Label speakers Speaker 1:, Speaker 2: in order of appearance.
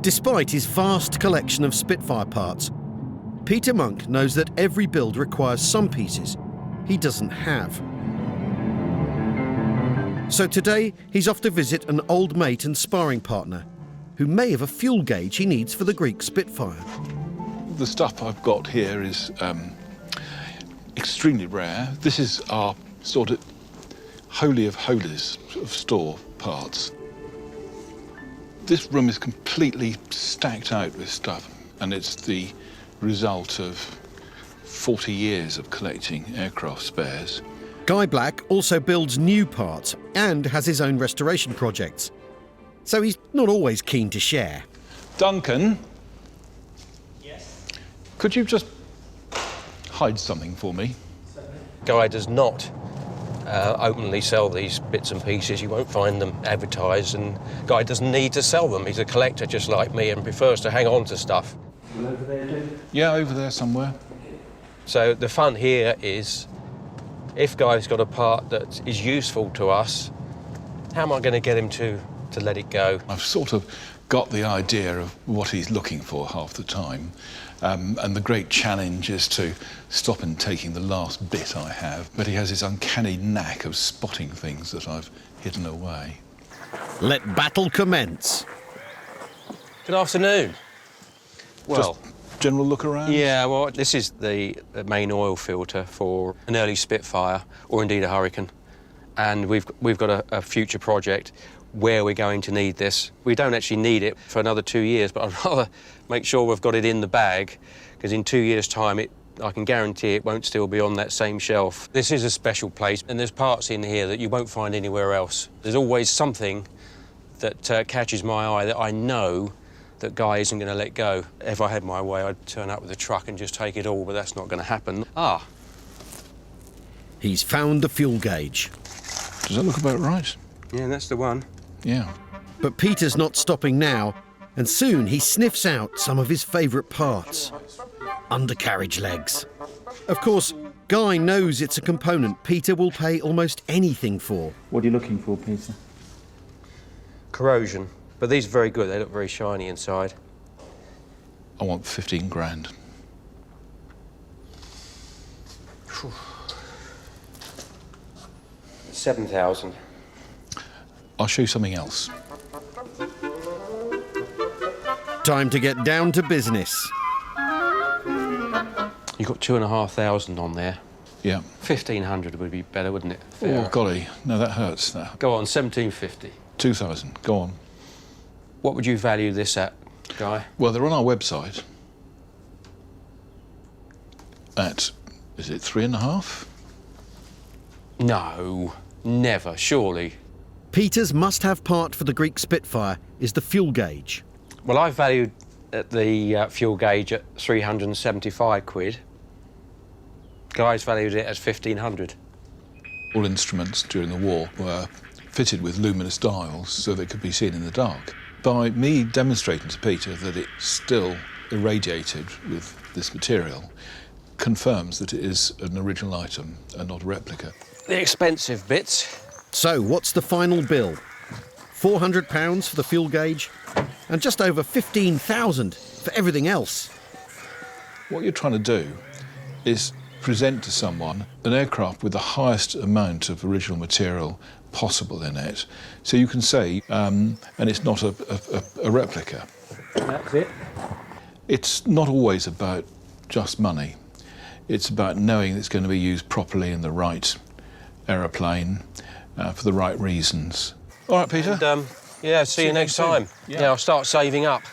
Speaker 1: Despite his vast collection of Spitfire parts, Peter Monk knows that every build requires some pieces he doesn't have. So today, he's off to visit an old mate and sparring partner who may have a fuel gauge he needs for the Greek Spitfire.
Speaker 2: The stuff I've got here is extremely rare. This is our sort of holy of holies of store parts. This room is completely stacked out with stuff, and it's the result of 40 years of collecting aircraft spares.
Speaker 1: Guy Black also builds new parts and has his own restoration projects, so he's not always keen to share.
Speaker 2: Duncan? Yes? Could you just hide something for me?
Speaker 3: Guy does not openly sell these bits and pieces. You won't find them advertised, and Guy doesn't need to sell them. He's a collector just like me and prefers to hang on to stuff.
Speaker 4: Over there, do?
Speaker 2: Yeah, over there somewhere.
Speaker 3: So the fun here is, if Guy's got a part that is useful to us, how am I going to get him to let it go?
Speaker 2: I've sort of got the idea of what he's looking for half the time, and the great challenge is to stop him taking the last bit I have, but he has this uncanny knack of spotting things that I've hidden away.
Speaker 1: Let battle commence.
Speaker 3: Good afternoon. Well,
Speaker 2: just general look around?
Speaker 3: Yeah, well, this is the main oil filter for an early Spitfire, or indeed a Hurricane. And we've got a future project where we're going to need this. We don't actually need it for another 2 years, but I'd rather make sure we've got it in the bag, because in 2 years' time, I can guarantee it won't still be on that same shelf. This is a special place, and there's parts in here that you won't find anywhere else. There's always something that catches my eye that I know that Guy isn't going to let go. If I had my way, I'd turn up with a truck and just take it all, but that's not going to happen. Ah.
Speaker 1: He's found the fuel gauge.
Speaker 2: Does that look about right?
Speaker 3: Yeah, that's the one.
Speaker 2: Yeah.
Speaker 1: But Peter's not stopping now, and soon he sniffs out some of his favourite parts. Undercarriage legs. Of course, Guy knows it's a component Peter will pay almost anything for.
Speaker 4: What are you looking for, Peter?
Speaker 3: Corrosion. But these are very good. They look very shiny inside.
Speaker 2: I want 15 grand.
Speaker 3: 7,000.
Speaker 2: I'll show you something else.
Speaker 1: Time to get down to business.
Speaker 3: You've got 2,500 on there.
Speaker 2: Yeah.
Speaker 3: 1,500 would be better, wouldn't it?
Speaker 2: Oh, golly. No, that hurts now.
Speaker 3: Go on, 1,750.
Speaker 2: 2,000. Go on.
Speaker 3: What would you value this at, Guy?
Speaker 2: Well, they're on our website at, is it 3.5?
Speaker 3: No, never, surely.
Speaker 1: Peter's must-have part for the Greek Spitfire is the fuel gauge.
Speaker 3: Well, I valued the fuel gauge at 375 quid. Guy's valued it as 1,500.
Speaker 2: All instruments during the war were fitted with luminous dials so they could be seen in the dark. By me demonstrating to Peter that it's still irradiated with this material confirms that it is an original item and not a replica.
Speaker 3: The expensive bits.
Speaker 1: So, what's the final bill? £400 for the fuel gauge and just over 15,000 for everything else.
Speaker 2: What you're trying to do is present to someone an aircraft with the highest amount of original material possible in it, so you can say, and it's not a replica.
Speaker 4: That's it.
Speaker 2: It's not always about just money. It's about knowing it's going to be used properly in the right aeroplane for the right reasons. All right, Peter.
Speaker 3: And, yeah, see you next time.
Speaker 2: Yeah.
Speaker 3: Yeah, I'll start saving up.